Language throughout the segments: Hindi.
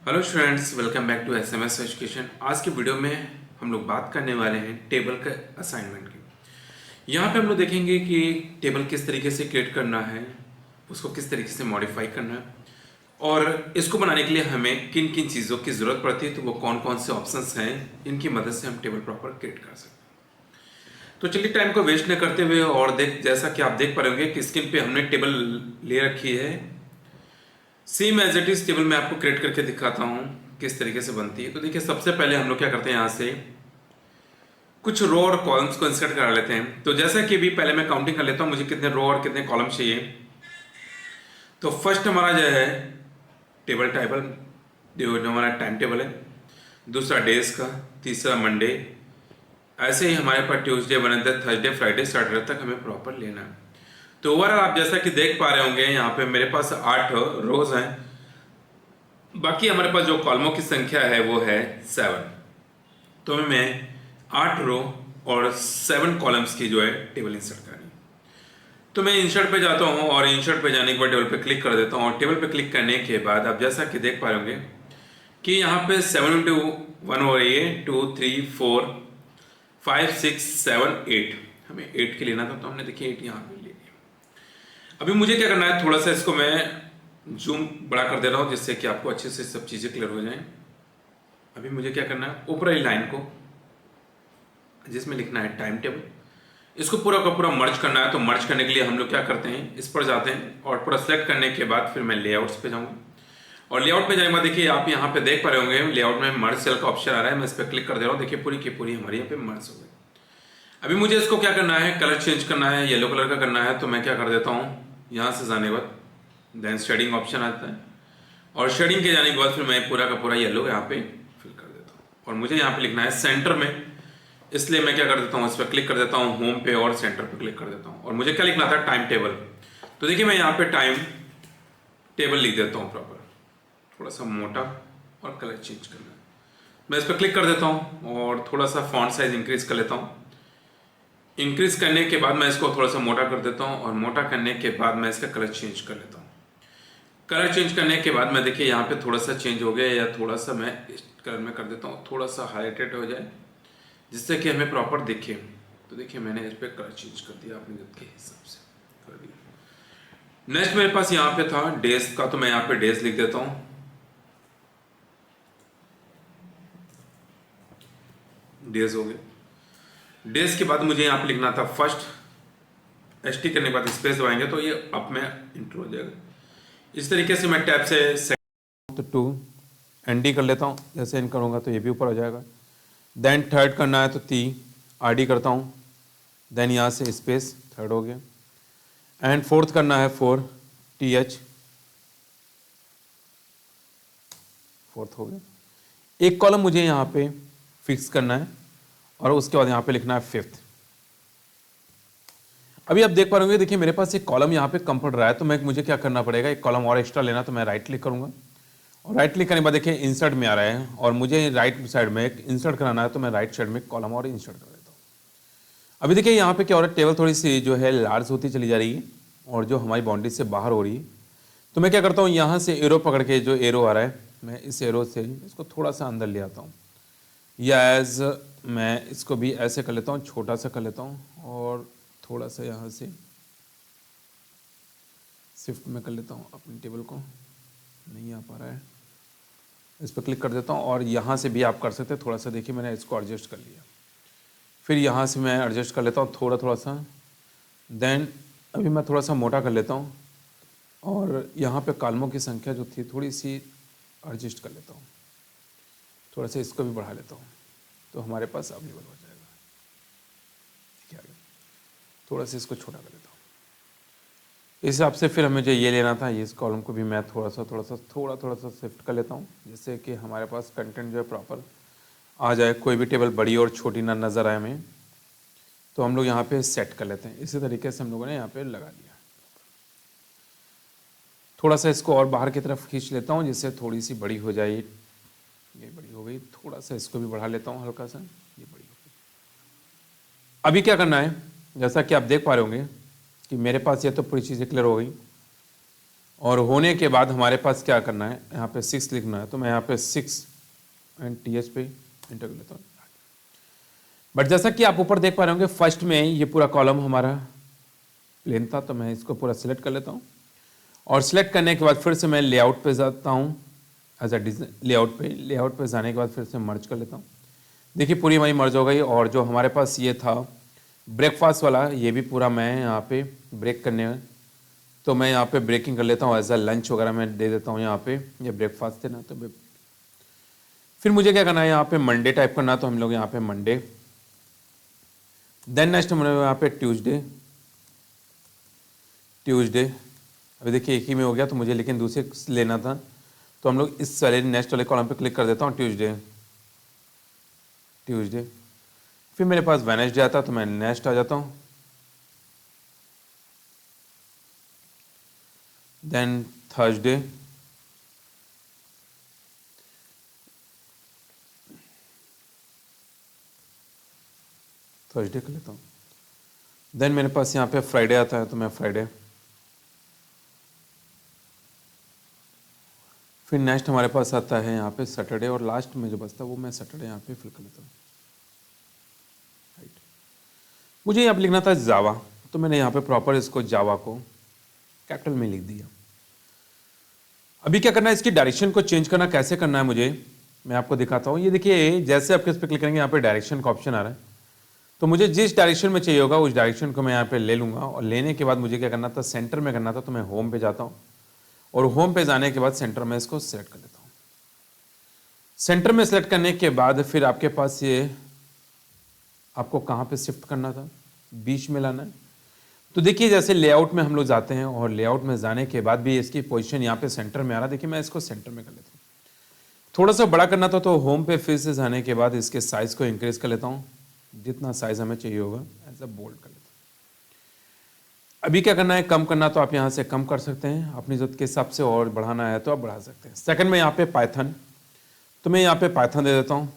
Hello students, welcome back to SMS education. आज की वीडियो में हम लोग बात करने वाले हैं टेबल के असाइनमेंट की। यहाँ पे हम लोग देखेंगे कि टेबल किस तरीके से क्रिएट करना है, उसको किस तरीके से मॉडिफाई करना है और इसको बनाने के लिए हमें किन किन चीज़ों की ज़रूरत पड़ती है, तो वो कौन कौन से ऑप्शंस हैं, इनकी मदद से हम टेबल प्रॉपर क्रिएट कर सकते हैं। तो चलिए टाइम को वेस्ट न करते हुए और जैसा कि आप देख पा रहे होंगे कि स्क्रीन पे हमने टेबल ले रखी है। Same as it is table मैं आपको क्रिएट करके दिखाता हूँ किस तरीके से बनती है। तो देखिए, सबसे पहले हम लोग क्या करते हैं, यहाँ से कुछ रो और कॉलम्स को इंसर्ट करा लेते हैं। तो जैसा कि अभी पहले मैं काउंटिंग कर लेता हूँ मुझे कितने रो और कितने कॉलम चाहिए। तो फर्स्ट हमारा जो है टेबल जो हमारा टाइम टेबल है, दूसरा डेज का, तीसरा मंडे, ऐसे ही हमारे पास Tuesday, Wednesday, Thursday, Friday, Saturday तक हमें प्रॉपर लेना है। तो ओवरऑल आप जैसा कि देख पा रहे होंगे यहाँ पे मेरे पास 8 रोज हैं। बाकी हमारे पास जो कॉलमों की संख्या है वो है 7। तो मैं 8 रो और 7 कॉलम्स की जो है टेबल इंसर्ट करनी। तो मैं इंसर्ट पे जाता हूँ और इंसर्ट पे जाने के बाद टेबल पे क्लिक कर देता हूँ। और टेबल पे क्लिक करने के बाद आप जैसा कि देख पा रहे होंगे कि यहाँ पे 7 इंटू 1 हो रही है, 2 3 4 5 6 7 8। हमें 8 के लेना था तो हमने देखिए 8 यहाँ पे ले लिया। अभी मुझे क्या करना है, थोड़ा सा इसको मैं जूम बड़ा कर दे रहा हूँ जिससे कि आपको अच्छे से सब चीज़ें क्लियर हो जाएं। अभी मुझे क्या करना है, ऊपर वाली लाइन को जिसमें लिखना है टाइम टेबल, इसको पूरा का पूरा मर्ज करना है। तो मर्ज करने के लिए हम लोग क्या करते हैं, इस पर जाते हैं और पूरा सेलेक्ट करने के बाद फिर मैं लेआउट्स पे जाऊँगा। और लेआउट पे जाने के बाद देखिए आप यहाँ पे देख पा रहे होंगे लेआउट में मर्ज सेल का ऑप्शन आ रहा है। मैं इस पर क्लिक कर दे रहा हूँ, देखिए पूरी की पूरी हमारी यहाँ पे मर्ज हो गई। अभी मुझे इसको क्या करना है, कलर चेंज करना है, येलो कलर का करना है। तो मैं क्या कर देता हूँ, यहाँ से जाने के बाद देन शेडिंग ऑप्शन आता है और शेडिंग के जाने के बाद फिर मैं पूरा का पूरा येलो यहाँ पे फिल कर देता हूँ। और मुझे यहाँ पे लिखना है सेंटर में, इसलिए मैं क्या कर देता हूँ, इस पर क्लिक कर देता हूँ होम पे और सेंटर पे क्लिक कर देता हूँ। और मुझे क्या लिखना था, टाइम टेबल। तो देखिए मैं यहाँ पे टाइम टेबल लिख देता हूँ प्रॉपर, थोड़ा सा मोटा और कलर चेंज करना है। मैं इस पर क्लिक कर देता हूँ और थोड़ा सा फॉन्ट साइज इंक्रीज कर लेता हूँ। इंक्रीज करने के बाद मैं इसको थोड़ा सा मोटा कर देता हूँ और मोटा करने के बाद मैं इसका कलर चेंज कर लेता हूँ। कलर चेंज करने के बाद मैं देखिए यहाँ पे थोड़ा सा चेंज हो गया, या थोड़ा सा मैं इस कलर में कर देता हूँ, थोड़ा सा हाईलाइटेड हो जाए जिससे कि हमें प्रॉपर दिखे। तो देखिए मैंने इस पर कलर चेंज कर दिया अपने के हिसाब से कर दिया। नेक्स्ट मेरे पास यहाँ पे था डेज का, तो मैं यहाँ पे डेज लिख देता हूँ। डेज हो गए। डेज के बाद मुझे यहाँ पे लिखना था फर्स्ट, एस टी करने के बाद स्पेस दबाएंगे तो ये अप में इंटर हो जाएगा। इस तरीके से मैं टैब से तो 2 एन डी कर लेता हूँ, जैसे इन करूँगा तो ये भी ऊपर आ जाएगा। देन थर्ड करना है तो 3 आर डी करता हूँ, देन यहाँ से स्पेस, थर्ड हो गया। एंड फोर्थ करना है 4 टी एच, फोर्थ हो गया। एक कॉलम मुझे यहाँ पे फिक्स करना है और उसके बाद यहाँ पे लिखना है फिफ्थ। अभी आप देख पा रहे होंगे, देखिए मेरे पास एक कॉलम यहाँ पे कम पड़ रहा है, तो मुझे क्या करना पड़ेगा, एक कॉलम और एक्स्ट्रा लेना। तो मैं राइट क्लिक करूँगा और राइट क्लिक करने के बाद देखिए इंसर्ट में आ रहा है और मुझे राइट साइड में एक इंसर्ट कराना है। तो मैं राइट साइड में कॉलम और इंसर्ट कर देता हूँ। अभी देखिए यहाँ पे क्या हो रहा है, टेबल थोड़ी सी जो है लार्ज होती चली जा रही है और जो हमारी बाउंड्री से बाहर हो रही है। तो मैं क्या करता हूँ, यहाँ से एरो पकड़ के, जो एरो आ रहा है मैं इस एरो से इसको थोड़ा सा अंदर ले आता हूँ, या एज मैं इसको भी ऐसे कर लेता हूँ, छोटा सा कर लेता हूँ और थोड़ा सा यहाँ से शिफ्ट में कर लेता हूँ अपनी टेबल को। नहीं आ पा रहा है, इस पर क्लिक कर देता हूँ और यहाँ से भी आप कर सकते हैं। थोड़ा सा देखिए मैंने इसको एडजस्ट कर लिया, फिर यहाँ से मैं एडजस्ट कर लेता हूँ थोड़ा थोड़ा सा। देन अभी मैं थोड़ा सा मोटा कर लेता हूँ और यहाँ पे कॉलमों की संख्या जो थी थोड़ी सी एडजस्ट कर लेता हूँ, थोड़ा सा इसको भी बढ़ा लेता हूँ तो हमारे पास अवेलेबल हो जाएगा। क्या थोड़ा सा इसको छोटा कर लेता हूँ। इस हिसाब से फिर हमें जो ये लेना था, ये इस कॉलम को भी मैं थोड़ा सा शिफ्ट कर लेता हूँ, जिससे कि हमारे पास कंटेंट जो है प्रॉपर आ जाए, कोई भी टेबल बड़ी और छोटी ना नज़र आए हमें। तो हम लोग यहाँ पे सेट कर लेते हैं। इसी तरीके से हम लोगों ने यहाँ पे लगा दिया। थोड़ा सा इसको और बाहर की तरफ खींच लेता हूँ जिससे थोड़ी सी बड़ी हो जाए। ये बड़ी हो गई, थोड़ा सा इसको भी बढ़ा लेता हूँ हल्का सा, ये बड़ी हो गई। अभी क्या करना है, जैसा कि आप देख पा रहे होंगे कि मेरे पास ये तो पूरी चीज़ें क्लियर हो गई और होने के बाद हमारे पास क्या करना है, यहाँ पे 6 लिखना है, तो मैं यहाँ पे 6 एंड TH पे इंटर कर लेता हूँ। बट जैसा कि आप ऊपर देख पा रहे होंगे फर्स्ट में ये पूरा कॉलम हमारा प्लेन था, तो मैं इसको पूरा सिलेक्ट कर लेता हूँ और सिलेक्ट करने के बाद फिर से मैं लेआउट पे जाता हूँ एज अ डिज़ाइन लेआउट पे जाने के बाद फिर से मर्ज कर लेता हूँ। देखिए पूरी हमारी मर्ज हो गई और जो हमारे पास ये था ब्रेकफास्ट वाला ये भी पूरा मैं यहाँ पे ब्रेक करने में, तो मैं यहाँ पे ब्रेकिंग कर लेता हूँ एज अ लंच वगैरह मैं दे देता हूँ यहाँ पे, ये ब्रेकफास्ट थे ना, तो फिर मुझे क्या करना है यहाँ पे मंडे टाइप करना, तो हम लोग यहाँ पे मंडे, देन नेक्स्ट हम लोग यहाँ पे ट्यूसडे, अभी देखिए एक ही में हो गया तो मुझे लेकिन दूसरे लेना था, तो हम लोग इस वाले नेक्स्ट वाले कॉलम पे क्लिक कर देता हूँ ट्यूसडे, फिर मेरे पास वेडनेसडे आता तो मैं नेक्स्ट आ जाता हूँ, देन थर्सडे, कर लेता हूँ, देन मेरे पास यहाँ पे फ्राइडे आता है तो मैं फ्राइडे, फिर नेक्स्ट हमारे पास आता है यहाँ पे सैटरडे और लास्ट में जो बचता है वो मैं सैटरडे यहाँ पे फिल कर लेता हूँ। राइट, मुझे यहाँ पे लिखना था जावा, तो मैंने यहाँ पे प्रॉपर इसको जावा को कैपिटल में लिख दिया। अभी क्या करना है, इसकी डायरेक्शन को चेंज करना कैसे करना है मुझे मैं आपको दिखाता हूँ। ये देखिए जैसे आप इस पर क्लिक करेंगे यहाँ पे डायरेक्शन का ऑप्शन आ रहा है, तो मुझे जिस डायरेक्शन में चाहिए होगा उस डायरेक्शन को मैं यहाँ पे ले लूँगा और लेने के बाद मुझे क्या करना था, सेंटर में करना था, तो मैं होम पे जाता हूँ और होम पे जाने के बाद सेंटर में इसको सेलेक्ट कर लेता हूँ। सेंटर में सेलेक्ट करने के बाद फिर आपके पास ये आपको कहाँ पे शिफ्ट करना था, बीच में लाना है। तो देखिए जैसे लेआउट में हम लोग जाते हैं और लेआउट में जाने के बाद भी इसकी पोजीशन यहाँ पे सेंटर में आ रहा है, देखिए मैं इसको सेंटर में कर लेता हूँ। थोड़ा सा बड़ा करना था तो होम पे फिर से जाने के बाद इसके साइज़ को इंक्रीज कर लेता हूँ, जितना साइज़ हमें चाहिए होगा एज अ बोल्ड कर लेता हूँ। अभी क्या करना है, कम करना तो आप यहाँ से कम कर सकते हैं अपनी ज़रूरत के हिसाब से, और बढ़ाना है तो आप बढ़ा सकते हैं। सेकंड में यहाँ पे पाइथन, तो मैं यहाँ पे पाइथन दे देता हूँ,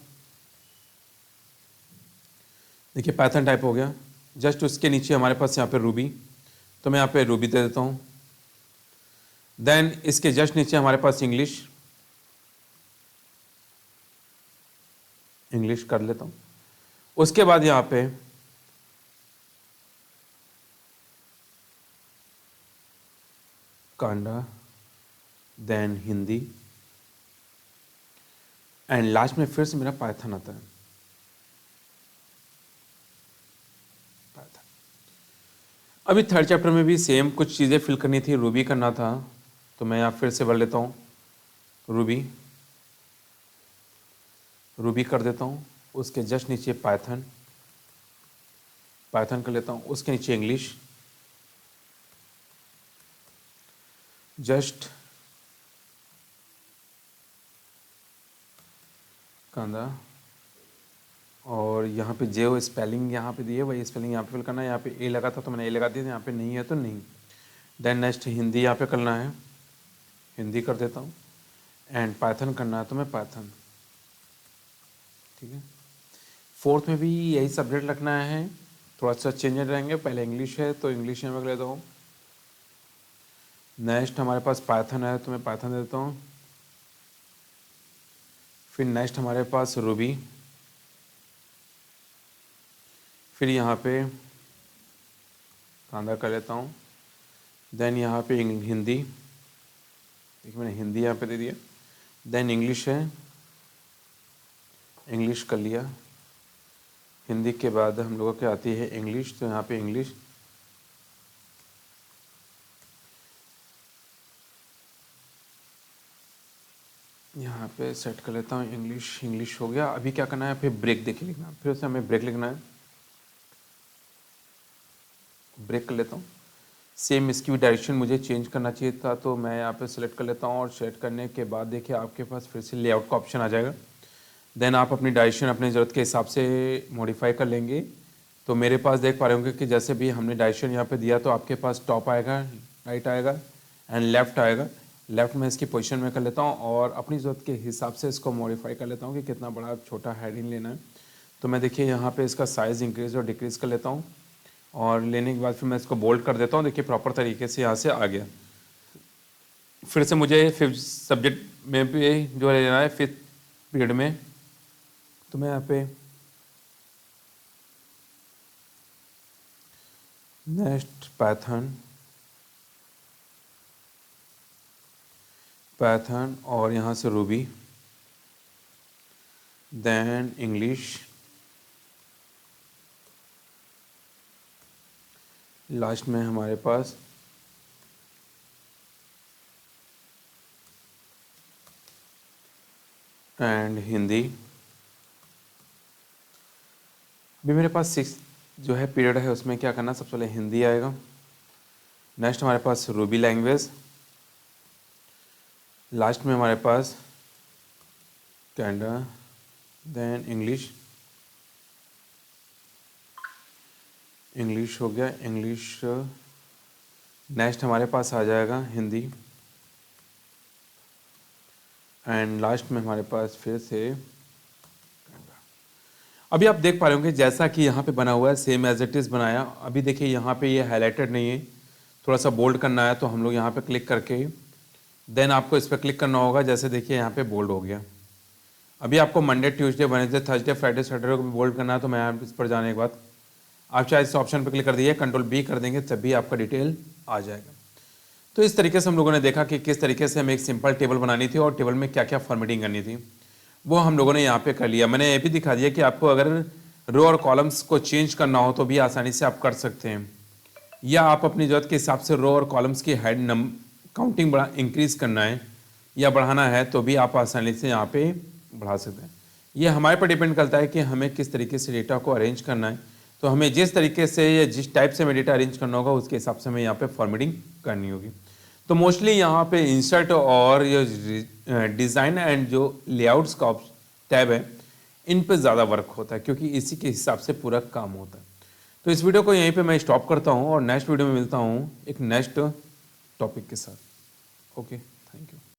देखिए पाइथन टाइप हो गया। जस्ट उसके नीचे हमारे पास यहाँ पे रूबी, तो मैं यहाँ पे रूबी दे देता हूँ। देन इसके जस्ट नीचे हमारे पास इंग्लिश कर लेता हूँ। उसके बाद यहाँ पे Kannada, then Hindi and last में फिर से मेरा पाइथन आता है। अभी थर्ड चैप्टर में भी सेम कुछ चीज़ें फिल करनी थी, रूबी करना था, तो मैं यहाँ फिर से भर लेता हूँ रूबी कर देता हूँ। उसके जस्ट नीचे पाइथन कर लेता हूँ। उसके नीचे इंग्लिश, जस्ट कांदा, और यहाँ पे जो स्पेलिंग यहाँ पे दी है वही स्पेलिंग यहाँ पे फिल करना है। यहाँ पे ए लगा था तो मैंने ए लगा दिया, यहाँ पे नहीं है तो नहीं। देन नेक्स्ट हिंदी यहाँ पे करना है, हिंदी कर देता हूँ, एंड पाइथन करना है तो मैं पाइथन, ठीक है। फोर्थ में भी यही सब्जेक्ट रखना है, थोड़ा सा चेंज रहेंगे। पहले इंग्लिश है तो इंग्लिश यहाँ पे लेता हूँ। नेक्स्ट हमारे पास पाइथन है तो मैं पाइथन दे देता हूँ। फिर नेक्स्ट हमारे पास रूबी, फिर यहाँ पे कांदा कर लेता हूँ। देन यहाँ पे हिंदी, देखिए मैंने हिंदी यहाँ पे दे दिया। देन इंग्लिश है, इंग्लिश कर लिया। हिंदी के बाद हम लोगों की आती है इंग्लिश, तो यहाँ पे इंग्लिश, यहाँ पे सेट कर लेता हूँ इंग्लिश हो गया। अभी क्या करना है, फिर ब्रेक देखिए लिखना, फिर से हमें ब्रेक लिखना है, ब्रेक कर लेता हूँ। सेम इसकी भी डायरेक्शन मुझे चेंज करना चाहिए था, तो मैं यहाँ पे सेलेक्ट कर लेता हूँ और सेलेक्ट करने के बाद देखिए आपके पास फिर से लेआउट का ऑप्शन आ जाएगा। देन आप अपनी डायरेक्शन अपनी ज़रूरत के हिसाब से मॉडिफाई कर लेंगे। तो मेरे पास देख पा रहे होंगे कि जैसे भी हमने डायरेक्शन यहाँ पे दिया तो आपके पास टॉप आएगा, राइट आएगा एंड लेफ़्ट आएगा। लेफ़्ट में इसकी पोजीशन में कर लेता हूँ और अपनी ज़रूरत के हिसाब से इसको मॉडिफाई कर लेता हूँ कि कितना बड़ा छोटा हेडिंग लेना है। तो मैं देखिए यहाँ पे इसका साइज़ इंक्रीज़ और डिक्रीज़ कर लेता हूँ और लेने के बाद फिर मैं इसको बोल्ड कर देता हूँ। देखिए प्रॉपर तरीके से यहाँ से आ गया। फिर से मुझे फिफ्थ सब्जेक्ट में भी जो लेना है फिफ्थ पीरियड में, तो मैं यहाँ पे नेक्स्ट पाइथन और यहाँ से रूबी, देन इंग्लिश, लास्ट में हमारे पास एंड हिंदी। अभी मेरे पास 6 जो है पीरियड है, उसमें क्या करना, सबसे पहले हिंदी आएगा, नेक्स्ट हमारे पास रूबी लैंग्वेज, लास्ट में हमारे पास कैनेडा, देन इंग्लिश हो गया, इंग्लिश, नेक्स्ट हमारे पास आ जाएगा हिंदी, एंड लास्ट में हमारे पास फिर से कैनेडा। अभी आप देख पा रहे होंगे जैसा कि यहाँ पे बना हुआ है सेम एज इट इज़ बनाया। अभी देखिए यहाँ पे ये हाईलाइटेड नहीं है, थोड़ा सा बोल्ड करना है, तो हम लोग यहाँ पे क्लिक करके देन आपको इस पर क्लिक करना होगा। जैसे देखिए यहाँ पे बोल्ड हो गया। अभी आपको Monday, Tuesday, Wednesday, Thursday, Friday, Saturday को भी बोल्ड करना है, तो मैं इस पर जाने के बाद आप चाहे इस ऑप्शन पर क्लिक कर दीजिए, कंट्रोल बी कर देंगे, तब भी आपका डिटेल आ जाएगा। तो इस तरीके से हम लोगों ने देखा कि किस तरीके से हमें एक सिंपल टेबल बनानी थी और टेबल में क्या क्या फॉर्मेटिंग करनी थी, वो हम लोगों ने यहाँ पे कर लिया। मैंने ये भी दिखा दिया कि आपको अगर रो और कॉलम्स को चेंज करना हो तो भी आसानी से आप कर सकते हैं, या आप अपनी ज़रूरत के हिसाब से रो और कॉलम्स की हेड काउंटिंग इंक्रीज़ करना है या बढ़ाना है तो भी आप आसानी से यहाँ पे बढ़ा सकते हैं। ये हमारे पर डिपेंड करता है कि हमें किस तरीके से डेटा को अरेंज करना है। तो हमें जिस तरीके से या जिस टाइप से हमें डेटा अरेंज करना होगा उसके हिसाब से हमें यहाँ पे फॉर्मेटिंग करनी होगी। तो मोस्टली यहाँ पे इंसर्ट और ये डिज़ाइन एंड जो लेआउट्स का टैब है, इन पे ज़्यादा वर्क होता है क्योंकि इसी के हिसाब से पूरा काम होता है। तो इस वीडियो को यहीं पे मैं स्टॉप करता हूँ और नेक्स्ट वीडियो में मिलता हूँ एक नेक्स्ट टॉपिक के साथ। Okay, thank you.